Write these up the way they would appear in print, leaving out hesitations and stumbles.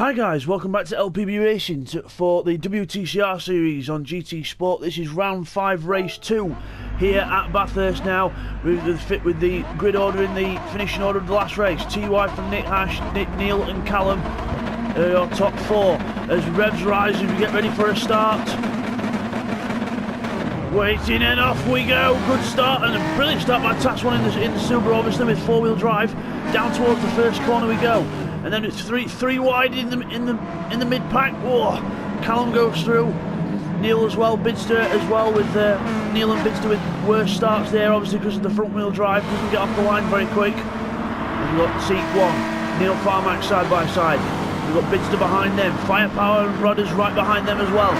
Hi guys, welcome back to LPB Racing for the WTCR series on GT Sport. This is round 5 race 2 here at Bathurst now with the grid order in the finishing order of the last race. TY from Nick Hash, Nick, Neil and Callum your top 4 as revs rise as we get ready for a start. Waiting and off we go. Good start and a brilliant start by Task One in the Subaru, obviously with 4-wheel drive. Down towards the first corner we go. And then it's three wide in the mid pack. Whoa. Callum goes through. Neil as well, Bidzster as well with Neil and Bidzster with worse starts there, obviously because of the front wheel drive. Doesn't get off the line very quick. We've got seat 1, Neil Farmack side by side. We've got Bidzster behind them. Firepower and Rodders right behind them as well.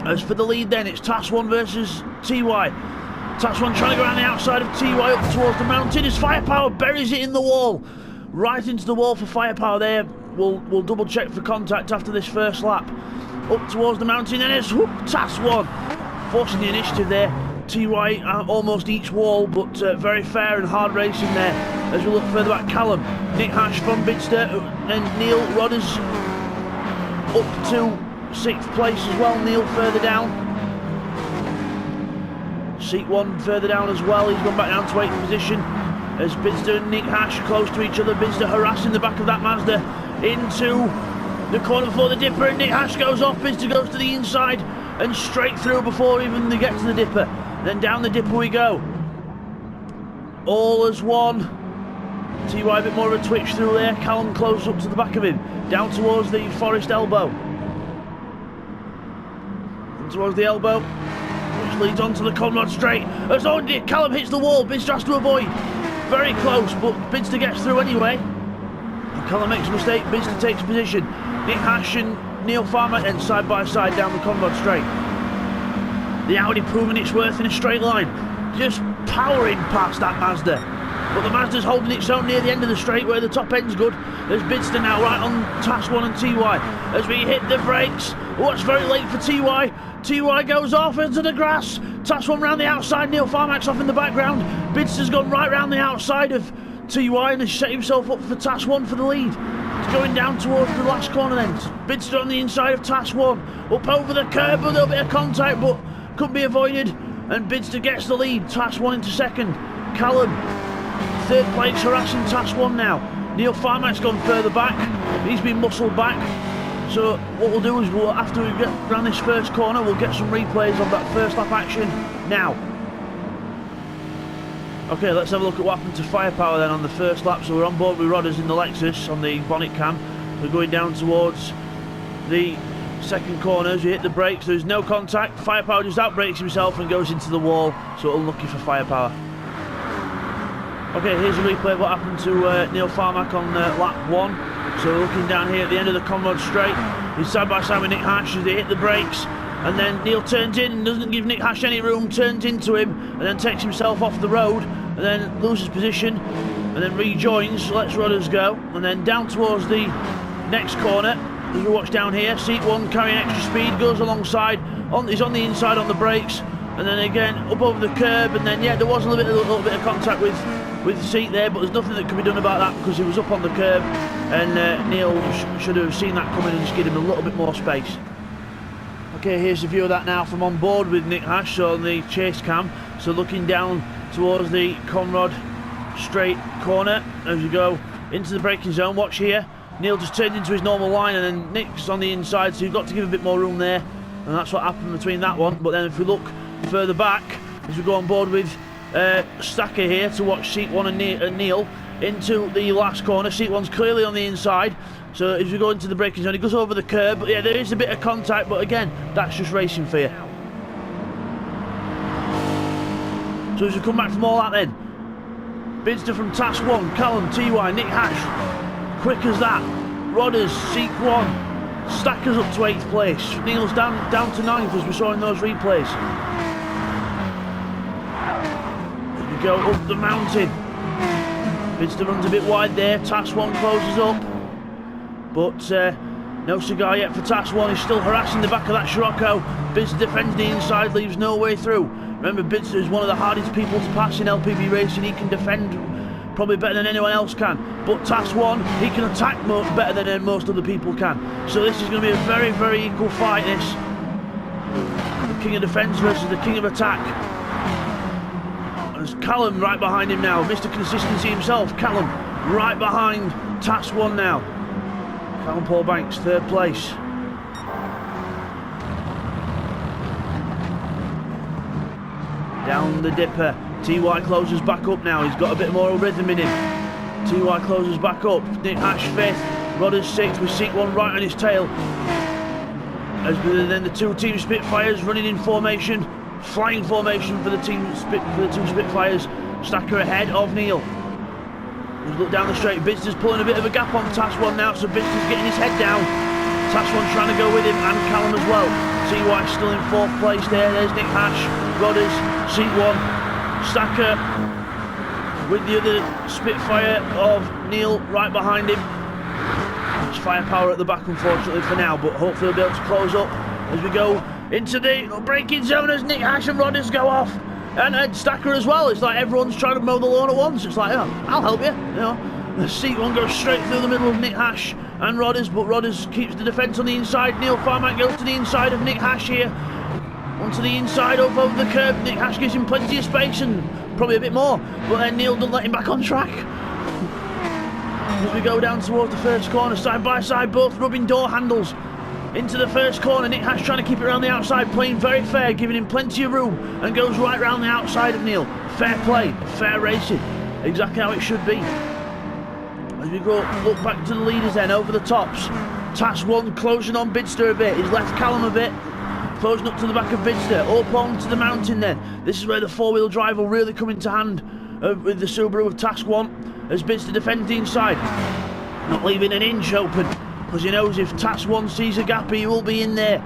As for the lead then, it's Task One versus TY. Task One trying to go around the outside of TY up towards the mountain as Firepower buries it in the wall. Right into the wall for Firepower there. We'll double check for contact after this first lap. Up towards the mountain and it's Task One forcing the initiative there. TY almost each wall, but very fair and hard racing there. As we look further back, Callum, Nick Hash from Bidzster and Neil Rodders up to 6th place as well. Neil further down. Seat 1 further down as well. He's gone back down to 8th position. As Bidzster and Nick Hash close to each other. Bidzster harassing the back of that Mazda into the corner before the dipper, and Nick Hash goes off. Bidzster goes to the inside and straight through before even they get to the dipper. Then down the dipper we go. All as one. TY a bit more of a twitch through there. Callum close up to the back of him. Down towards the Forest elbow. And towards the elbow, which leads onto the Conrod straight. As Callum hits the wall, Bidzster has to avoid. Very close, but Bidzster gets through anyway. And Callum makes a mistake, Bidzster takes position. Nick Hash and Neil Farmer then side by side down the Conrod straight. The Audi proving its worth in a straight line. Just powering past that Mazda. But the Mazda's holding its own near the end of the straight where the top end's good. There's Bidzster now right on Task One and TY. As we hit the brakes. Oh, it's very late for TY. TY goes off into the grass. Task One round the outside. Neil Farmack's off in the background. Bidzster's gone right round the outside of TY and has set himself up for Task One for the lead. It's going down towards the last corner then. Bidzster on the inside of Task One. Up over the curb, a little bit of contact, but couldn't be avoided. And Bidzster gets the lead. Task One into 2nd. Callum, 3rd place, harassing Task One now. Neil Farmack's gone further back. He's been muscled back. So what we'll do is after we get around this first corner, we'll get some replays of that first lap action now. Okay, let's have a look at what happened to Firepower then on the first lap. So we're on board with Rodders in the Lexus on the bonnet cam. We're going down towards the 2nd corner. As we hit the brakes, there's no contact. Firepower just outbrakes himself and goes into the wall. So unlucky for Firepower. Okay, here's a replay of what happened to Neil Farmack on lap 1. So we're looking down here at the end of the Conrod straight. He's side by side with Nick Hash as they hit the brakes. And then Neil turns in and doesn't give Nick Hash any room, turns into him and then takes himself off the road and then loses position and then rejoins, lets Rodders go. And then down towards the next corner, as we watch down here, seat 1 carrying extra speed, goes alongside, he's on the inside on the brakes. And then again up over the curb, and then yeah, there was a little bit of contact with the seat there, but there's nothing that can be done about that because he was up on the curb, and Neil should have seen that coming and just give him a little bit more space. Okay, here's a view of that now from on board with Nick Hash on the chase cam. So looking down towards the Conrod straight corner as we go into the braking zone. Watch here, Neil just turned into his normal line and then Nick's on the inside, so you've got to give a bit more room there, and that's what happened between that one. But then if we look further back as we go on board with Stacker here to watch seat 1 and Neil into the last corner. Seat 1's clearly on the inside, so as we go into the braking zone, he goes over the curb, but yeah, there is a bit of contact, but again, that's just racing for you. So as we come back from all that then, Bidzster from Task 1, Callum, TY, Nick Hash, quick as that. Rodders, seat 1, Stacker's up to 8th place, Neil's down to 9th as we saw in those replays. Go up the mountain. Bidzster runs a bit wide there. Task 1 closes up, but no cigar yet for Task 1. He's still harassing the back of that Scirocco. Bidzster defends the inside, leaves no way through. Remember, Bidzster is one of the hardest people to pass in LPB racing. He can defend probably better than anyone else can. But Task 1, he can attack better than most other people can. So this is going to be a very, very equal fight, this. The King of Defence versus the King of Attack. There's Callum right behind him now. Mr. Consistency himself, Callum, right behind Task 1 now. Callum Paul Banks, 3rd place. Down the dipper. TY closes back up now. He's got a bit more rhythm in him. TY closes back up. Nick Hash 5th. Rodders 6th with Seek 1 right on his tail. As then the 2 Team Spitfires running in formation. Flying formation for the two Spitfires. Stacker ahead of Neil. Just look down the straight. Bidzster's pulling a bit of a gap on Task 1 now, so Bidzster's getting his head down. Task 1 trying to go with him, and Callum as well. TY still in 4th place there. There's Nick Hash, Rodders, Seat 1, Stacker with the other Spitfire of Neil right behind him. It's firepower at the back, unfortunately, for now, but hopefully he'll be able to close up as we go into the braking zone as Nick Hash and Rodders go off. And Stacker as well. It's like everyone's trying to mow the lawn at once. It's like, oh, I'll help you. You know, the Seat 1 goes straight through the middle of Nick Hash and Rodders, but Rodders keeps the defence on the inside. Neil Farmack goes to the inside of Nick Hash here. Onto the inside over the curb. Nick Hash gives him plenty of space and probably a bit more, but then Neil doesn't let him back on track. As we go down towards the first corner, side by side, both rubbing door handles. Into the first corner, Nick Hash trying to keep it around the outside, playing very fair, giving him plenty of room, and goes right round the outside of Neil. Fair play, fair racing, exactly how it should be. As we go look back to the leaders then, over the tops. Task 1 closing on Bidzster a bit, he's left Callum a bit, closing up to the back of Bidzster, up onto the mountain then. This is where the 4-wheel drive will really come into hand with the Subaru of Task 1, as Bidzster defends the inside, not leaving an inch open, because he knows if Task 1 sees a gap, he will be in there.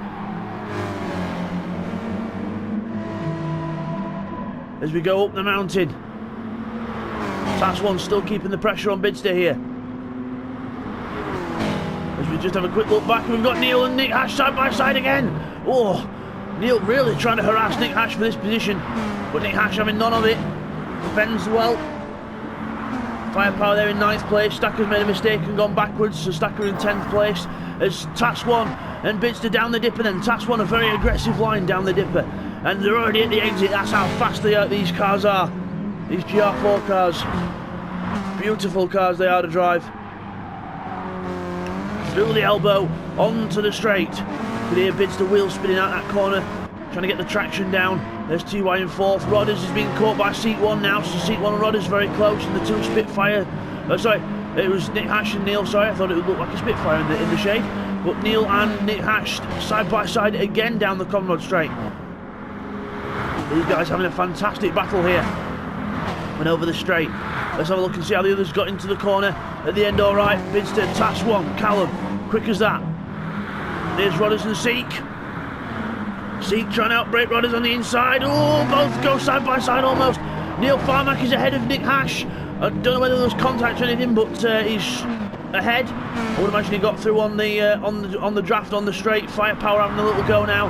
As we go up the mountain, Task 1 still keeping the pressure on Bidzster here. As we just have a quick look back, we've got Neil and Nick Hash side by side again. Oh, Neil really trying to harass Nick Hash for this position, but Nick Hash having none of it. Defends well. Firepower there in 9th place. Stacker's made a mistake and gone backwards, so Stacker in 10th place. As Task 1 and Bidzster down the dipper then. Task 1 a very aggressive line down the dipper. And they're already at the exit, that's how fast these cars are. These GR4 cars. Beautiful cars they are to drive. Through the elbow, onto the straight. You can hear Bidzster wheel spinning out that corner, trying to get the traction down. There's TY in 4th. Rodders is being caught by Seat 1 now, so Seat 1 and Rodders very close, and the 2 Spitfire. Sorry, it was Nick Hash and Neil, sorry, I thought it would look like a Spitfire in the shade. But Neil and Nick Hash side by side again down the Conrod straight. These guys having a fantastic battle here. And over the straight. Let's have a look and see how the others got into the corner. At the end, all right. Bidzster, Task 1, Callum, quick as that. There's Rodders and Seek. Seek trying to outbrake Rodders on the inside. Oh, both go side by side almost. Neil Farmack is ahead of Nick Hash. I don't know whether there was contact or anything, but he's ahead. I would imagine he got through on the draft on the straight. Firepower having a little go now.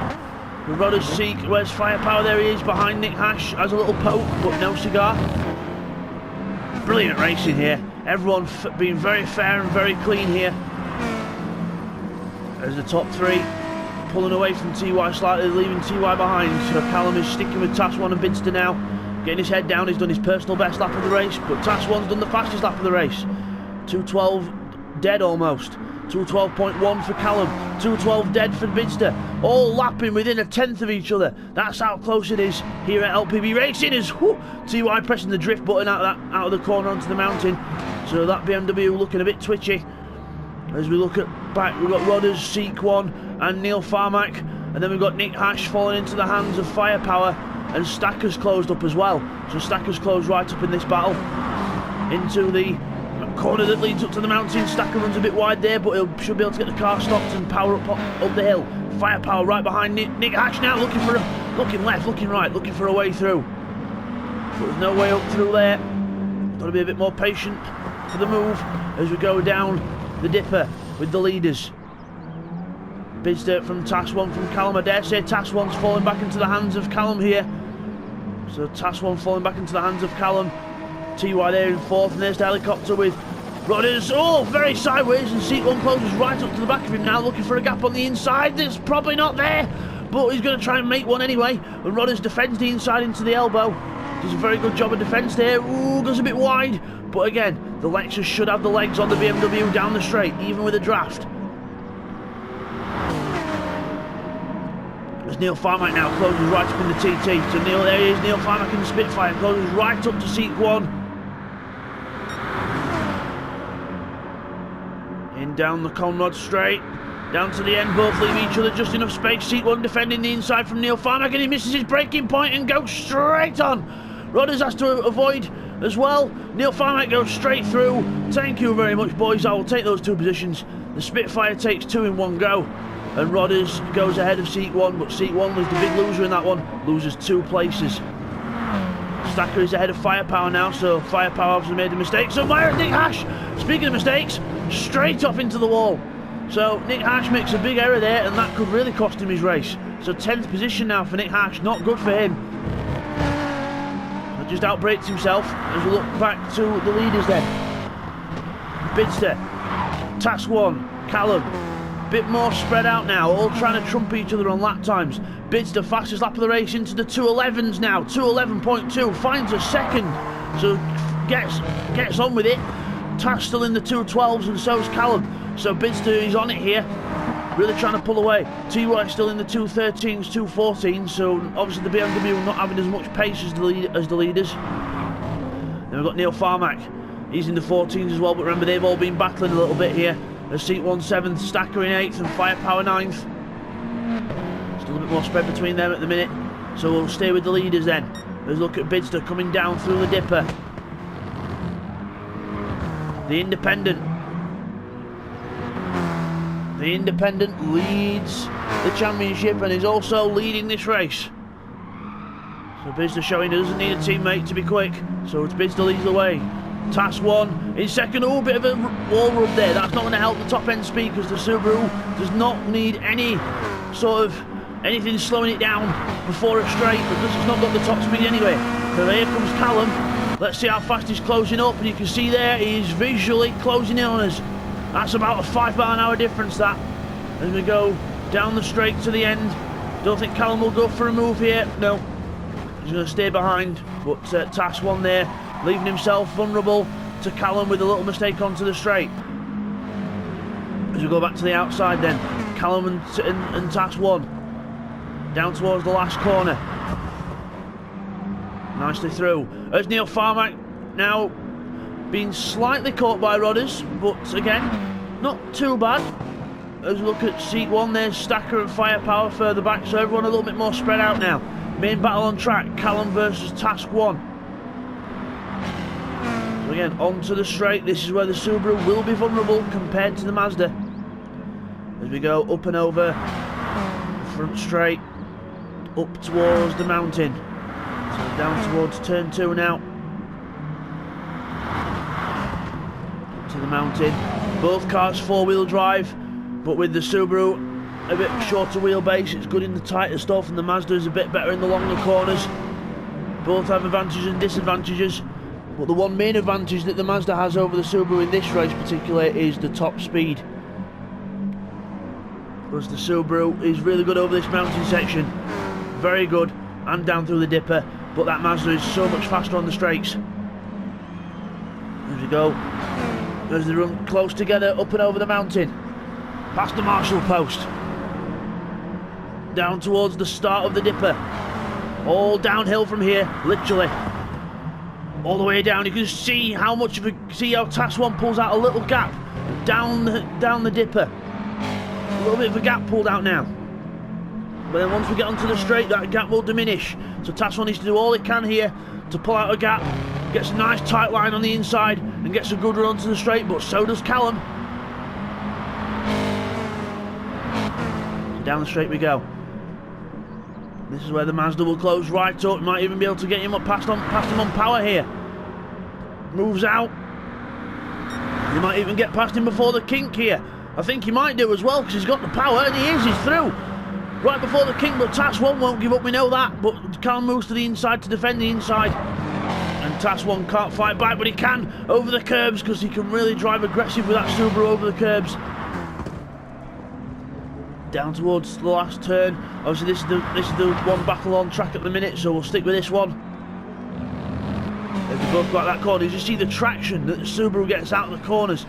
The Rodders Seek, where's Firepower? There he is behind Nick Hash. Has a little poke, but no cigar. Brilliant racing here. Everyone being very fair and very clean here. There's the top 3. Pulling away from TY slightly, leaving TY behind. So Callum is sticking with Task 1 and Bidzster now. Getting his head down, he's done his personal best lap of the race, but Task 1's done the fastest lap of the race. 2:12 dead almost. 2:12.1 for Callum. 2:12 dead for Bidzster. All lapping within a tenth of each other. That's how close it is here at LPB Racing. Is TY pressing the drift button out of the corner onto the mountain. So that BMW looking a bit twitchy. As we look at back, we've got Rodders, Seek 1 and Neil Farmack, and then we've got Nick Hash falling into the hands of Firepower, and Stacker's closed up as well. So Stacker's closed right up in this battle. Into the corner that leads up to the mountain. Stacker runs a bit wide there, but he should be able to get the car stopped and power up the hill. Firepower right behind Nick Hash now, looking left, looking right, looking for a way through. But there's no way up through there. Got to be a bit more patient for the move as we go down the dipper with the leaders. Bidzster from Task 1 from Callum. I dare say Task 1's falling back into the hands of Callum here. So Task 1 falling back into the hands of Callum. TY there in fourth, and there's the helicopter with Rodders. Oh, very sideways, and Seat 1 closes right up to the back of him now, looking for a gap on the inside. That's probably not there, but he's going to try and make one anyway. And Rodders defends the inside into the elbow. Does a very good job of defence there. Ooh, goes a bit wide. But again, the Lexus should have the legs on the BMW down the straight, even with a draft. As Neil Farmack now closes right up in the TT. So Neil, there he is, Neil Farmack in the Spitfire, closes right up to Seat 1. In down the Conrod straight. Down to the end, both leave each other just enough space. Seat 1 defending the inside from Neil Farmack, and he misses his braking point and goes straight on. Rodders has to avoid as well. Neil Farmack goes straight through. Thank you very much, boys. I will take those 2 positions. The Spitfire takes 2 in 1 go, and Rodders goes ahead of Seat 1, but Seat 1 was the big loser in that one. Loses 2 places. Stacker is ahead of Firepower now, so Firepower obviously made a mistake. So Nick Hash, speaking of mistakes, straight off into the wall. So Nick Hash makes a big error there, and that could really cost him his race. So 10th position now for Nick Hash, not good for him. Just outbrakes himself as we look back to the leaders then. Bidzster, Task 1, Callum, bit more spread out now, all trying to trump each other on lap times. Bidzster, fastest lap of the race, into the 211s now, 211.2, finds a second, so gets on with it. Task still in the 212s, and so's Callum. So Bidzster is on it here, really trying to pull away. TY still in the 213s, 214s, so obviously the BMW not having as much pace as the leaders. Then we've got Neil Farmack, he's in the 14s as well, but remember they've all been battling a little bit here. There's Seat 1 7th, Stacker in 8th, and Firepower 9th. Still a bit more spread between them at the minute, so we'll stay with the leaders then. Let's look at Bidzster coming down through the dipper. The Independent leads the championship and is also leading this race. So Bidzster showing he doesn't need a teammate to be quick, so it's Bidzster leads the way. Task 1 in second. Oh, bit of a wall rub there. That's not going to help the top end speed, because the Subaru does not need any sort of anything slowing it down before a straight, because it's not got the top speed anyway. So here comes Callum. Let's see how fast he's closing up, and you can see there he's visually closing in on us. That's about a 5 mile an hour difference, that, as we go down the straight to the end. Don't think Callum will go for a move here. No, he's going to stay behind. But Task 1 there, leaving himself vulnerable to Callum with a little mistake onto the straight. As we go back to the outside then, Callum and Task 1 down towards the last corner. Nicely through. As Neil Farmack now being slightly caught by Rodders, but again, not too bad. As we look at Seat 1, there's Stacker and Firepower further back, so everyone a little bit more spread out now. Main battle on track, Callum versus Task 1. So again, onto the straight. This is where the Subaru will be vulnerable compared to the Mazda. As we go up and over, front straight, up towards the mountain. So down towards turn 2 now. To the mountain. Both cars 4-wheel drive, but with the Subaru a bit shorter wheelbase, it's good in the tighter stuff, and the Mazda is a bit better in the longer corners. Both have advantages and disadvantages, but the one main advantage that the Mazda has over the Subaru in this race particularly is the top speed. Because the Subaru is really good over this mountain section, very good, and down through the dipper, but that Mazda is so much faster on the straights. As we go, as they run close together up and over the mountain, past the Marshall post, down towards the start of the dipper, all downhill from here, literally all the way down. You can see how much of how Task 1 pulls out a little gap down the dipper, a little bit of a gap pulled out now, but then once we get onto the straight, that gap will diminish. So Task 1 needs to do all it can here to pull out a gap, gets a nice tight line on the inside and gets a good run to the straight, but so does Callum. So down the straight we go. This is where the Mazda will close right up. Might even be able to get him up past him on power here. Moves out. He might even get past him before the kink here. I think he might do as well, because he's got the power, and he's through. Right before the kink, but Task 1 won't give up, we know that. But Callum moves to the inside to defend the inside. And Task 1 can't fight back, but he can over the curbs because he can really drive aggressive with that Subaru over the curbs. Down towards the last turn. Obviously this is the one battle on track at the minute, so we'll stick with this one. If we both got that corner, you just see the traction that the Subaru gets out of the corners.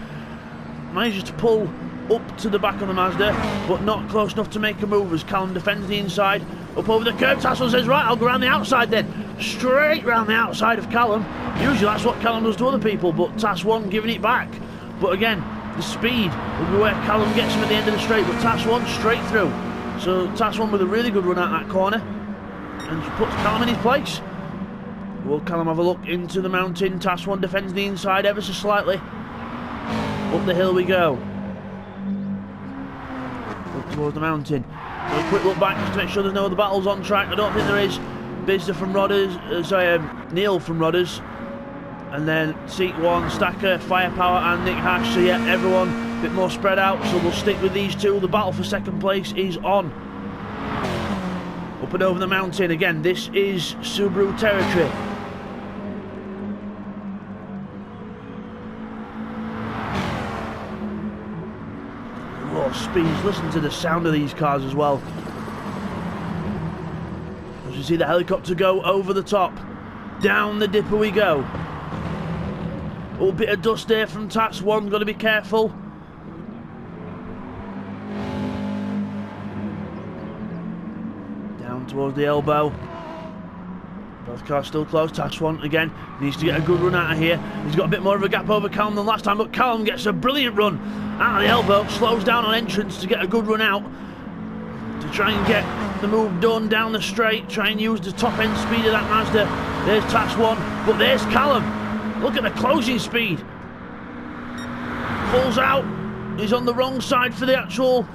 Manages to pull up to the back of the Mazda, but not close enough to make a move as Callum defends the inside. Up over the curb, Task 1 says, right, I'll go around the outside then. Straight round the outside of Callum. Usually that's what Callum does to other people, but Task 1 giving it back. But again, the speed will be where Callum gets him at the end of the straight, but Task 1 straight through. So Task 1 with a really good run out that corner and puts Callum in his place. Will Callum have a look into the mountain? Task 1 defends the inside ever so slightly. Up the hill we go. Up towards the mountain. So a quick look back just to make sure there's no other battles on track. I don't think there is. Bidzster from Rodders, Neil from Rodders. And then Seat 1, Stacker, Firepower and Nick Hash. So yeah, everyone a bit more spread out. So we'll stick with these two. The battle for second place is on. Up and over the mountain. Again, this is Subaru territory. Raw speeds. Listen to the sound of these cars as well. As you see the helicopter go over the top. Down the dipper we go. Oh, bit of dust there from Task 1, got to be careful. Down towards the elbow. Both cars still close. Task 1 again needs to get a good run out of here. He's got a bit more of a gap over Callum than last time, but Callum gets a brilliant run out of the elbow, slows down on entrance to get a good run out, to try and get the move done down the straight, try and use the top end speed of that Mazda. There's Task 1, but there's Callum. Look at the closing speed. Pulls out. He's on the wrong side for the actual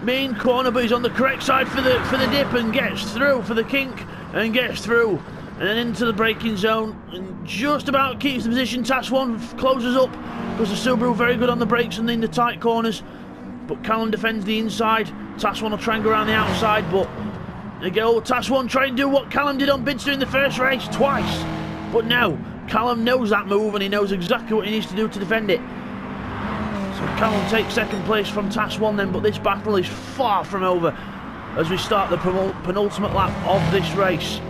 main corner, but he's on the correct side for the dip and gets through for the kink and gets through. And then into the braking zone and just about keeps the position. Task 1 closes up because the Subaru very good on the brakes and in the tight corners. But Callum defends the inside. Task 1 will try and go around the outside, but they go. Task 1 try and do what Callum did on Bidzster in the first race twice. But no. Callum knows that move and he knows exactly what he needs to do to defend it. So Callum takes second place from Task 1 then, but this battle is far from over as we start the penultimate lap of this race.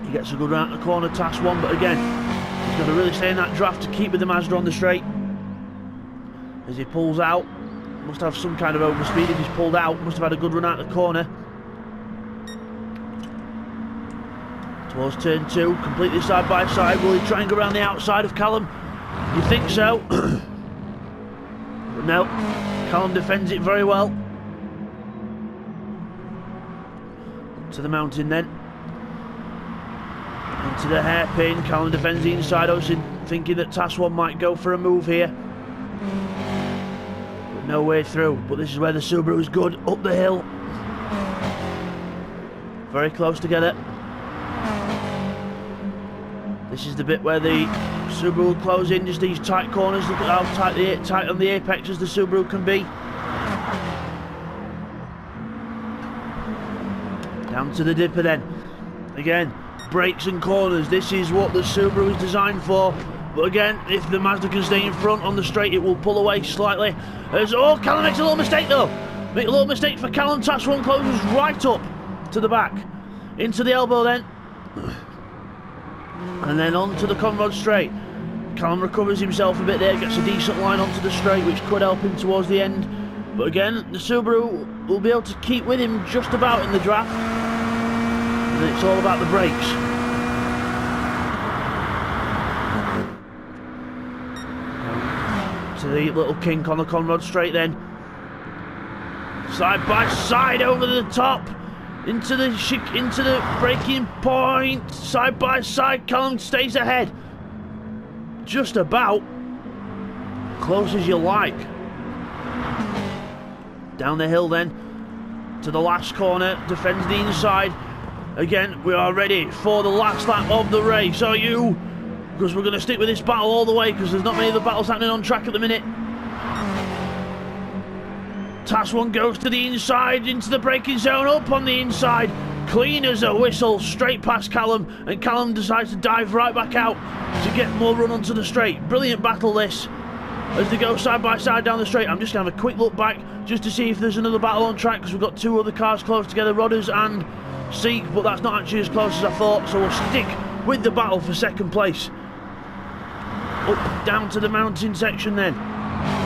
He gets a good round the corner, Task 1, but again, he's got to really stay in that draft to keep with the Mazda on the straight. As he pulls out, must have some kind of overspeed if he's pulled out, must have had a good run out the corner. Towards turn 2, completely side by side. Will he try and go around the outside of Callum? You think so? But no, Callum defends it very well. To the mountain then. Into the hairpin. Callum defends the inside, obviously thinking that Task 1 might go for a move here. But no way through. But this is where the Subaru is good. Up the hill. Very close together. This is the bit where the Subaru will close in, just these tight corners. Look at how tight on the apex as the Subaru can be. Down to the dipper then. Again, brakes and corners. This is what the Subaru is designed for. But again, if the Mazda can stay in front on the straight, it will pull away slightly. Oh, Callum makes a little mistake though. Make a little mistake for Callum. Task 1 closes right up to the back. Into the elbow then. And then on to the Conrod straight. Callum recovers himself a bit there, gets a decent line onto the straight, which could help him towards the end. But again, the Subaru will be able to keep with him just about in the draft. And it's all about the brakes. To the little kink on the Conrod straight then. Side by side over the top. Into the braking point, side by side, Callum stays ahead. Just about. Close as you like. Down the hill then, to the last corner, defends the inside. Again, we are ready for the last lap of the race. Are you? Because we're going to stick with this battle all the way, because there's not many other battles happening on track at the minute. Task 1 goes to the inside, into the braking zone, up on the inside. clean as a whistle, straight past Callum, and Callum decides to dive right back out to get more run onto the straight. Brilliant battle this, as they go side by side down the straight. I'm just going to have a quick look back just to see if there's another battle on track, because we've got two other cars close together, Rodders and Seek, but that's not actually as close as I thought, so we'll stick with the battle for second place. Up down to the mountain section then.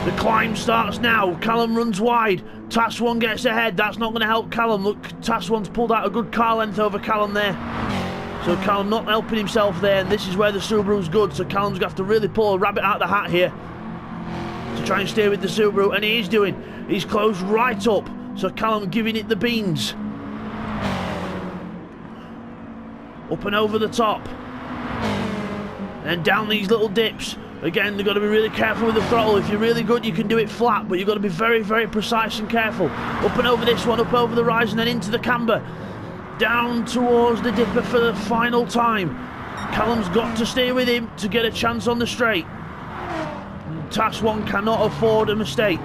The climb starts now. Callum runs wide. Task 1 gets ahead. That's not going to help Callum. Look, Task 1's pulled out a good car length over Callum there. So Callum not helping himself there, and this is where the Subaru's good, so Callum's going to have to really pull a rabbit out of the hat here to try and stay with the Subaru, and he is doing. He's closed right up, so Callum giving it the beans. Up and over the top. And down these little dips. Again, they've got to be really careful with the throttle. If you're really good, you can do it flat, but you've got to be very, very precise and careful. Up and over this one, up over the rise, and then into the camber. Down towards the dipper for the final time. Callum's got to stay with him to get a chance on the straight. Task 1 cannot afford a mistake,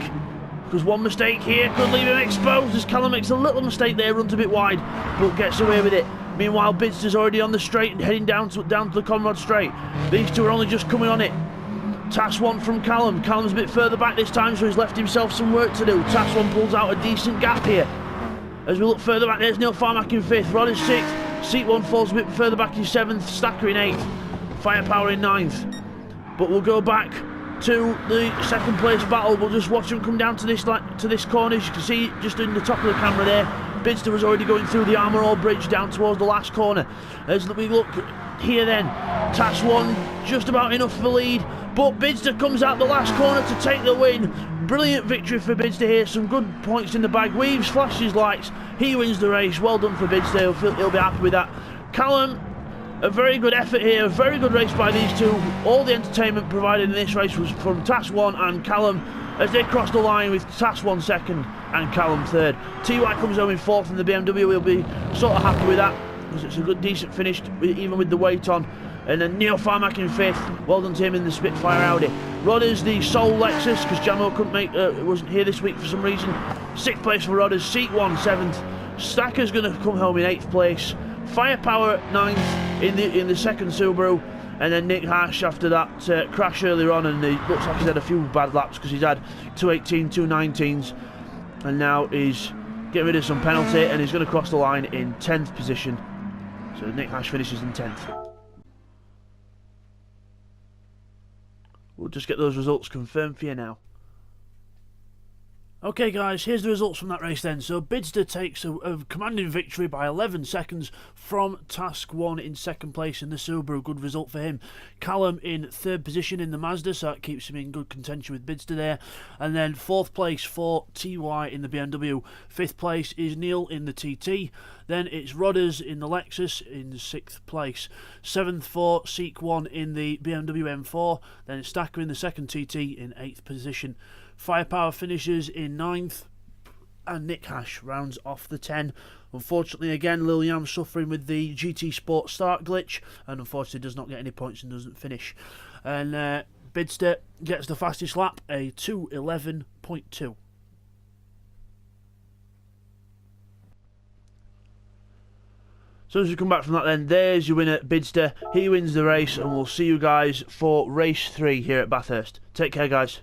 because one mistake here could leave him exposed, as Callum makes a little mistake there, runs a bit wide, but gets away with it. Meanwhile, Bidzster's already on the straight and heading down to the Conrad straight. These two are only just coming on it. Task 1 from Callum. Callum's a bit further back this time, so he's left himself some work to do. Task 1 pulls out a decent gap here. As we look further back, there's Neil Farmack in 5th. Rod is 6th. Seat 1 falls a bit further back in 7th. Stacker in 8th. Firepower in 9th. But we'll go back to the second place battle. We'll just watch them come down to this corner. As you can see, just in the top of the camera there, Bidzster was already going through the Armour All Bridge down towards the last corner. As we look here then, Task 1 just about enough for the lead, but Bidzster comes out the last corner to take the win. Brilliant victory for Bidzster here, some good points in the bag. Weaves, flashes lights, he wins the race. Well done for Bidzster, he'll be happy with that. Callum, a very good effort here, a very good race by these two. All the entertainment provided in this race was from Task 1 and Callum, as they crossed the line with Task 1 second and Callum third. TY comes home in 4th, and the BMW will be sort of happy with that, because it's a good decent finish even with the weight on. And then Neil Farmack in 5th. Well done to him in the Spitfire Audi. Rodders, the sole Lexus, because Jamo wasn't here this week for some reason. 6th place for Rodders. Seat 1, 7th. Stacker's going to come home in 8th place. Firepower 9th in the second Subaru. And then Nick Hash after that crash earlier on, and it looks like he's had a few bad laps, because he's had 218, 219s, and now he's getting rid of some penalty, and he's going to cross the line in 10th position. So Nick Hash finishes in 10th. We'll just get those results confirmed for you now. Okay guys, here's the results from that race then. So Bidzster takes a commanding victory by 11 seconds from Task 1 in 2nd place in the Subaru. Good result for him. Callum in 3rd position in the Mazda, so that keeps him in good contention with Bidzster there. And then 4th place for TY in the BMW. 5th place is Neil in the TT. Then it's Rodders in the Lexus in 6th place. 7th for Seek 1 in the BMW M4. Then it's Stacker in the 2nd TT in 8th position. Firepower finishes in 9th, and Nick Hash rounds off the 10. Unfortunately, again, Lil Yam suffering with the GT Sport start glitch, and unfortunately does not get any points and doesn't finish. And Bidzster gets the fastest lap, a 2:11.2. So as we come back from that then, there's your winner, Bidzster. He wins the race, and we'll see you guys for race 3 here at Bathurst. Take care, guys.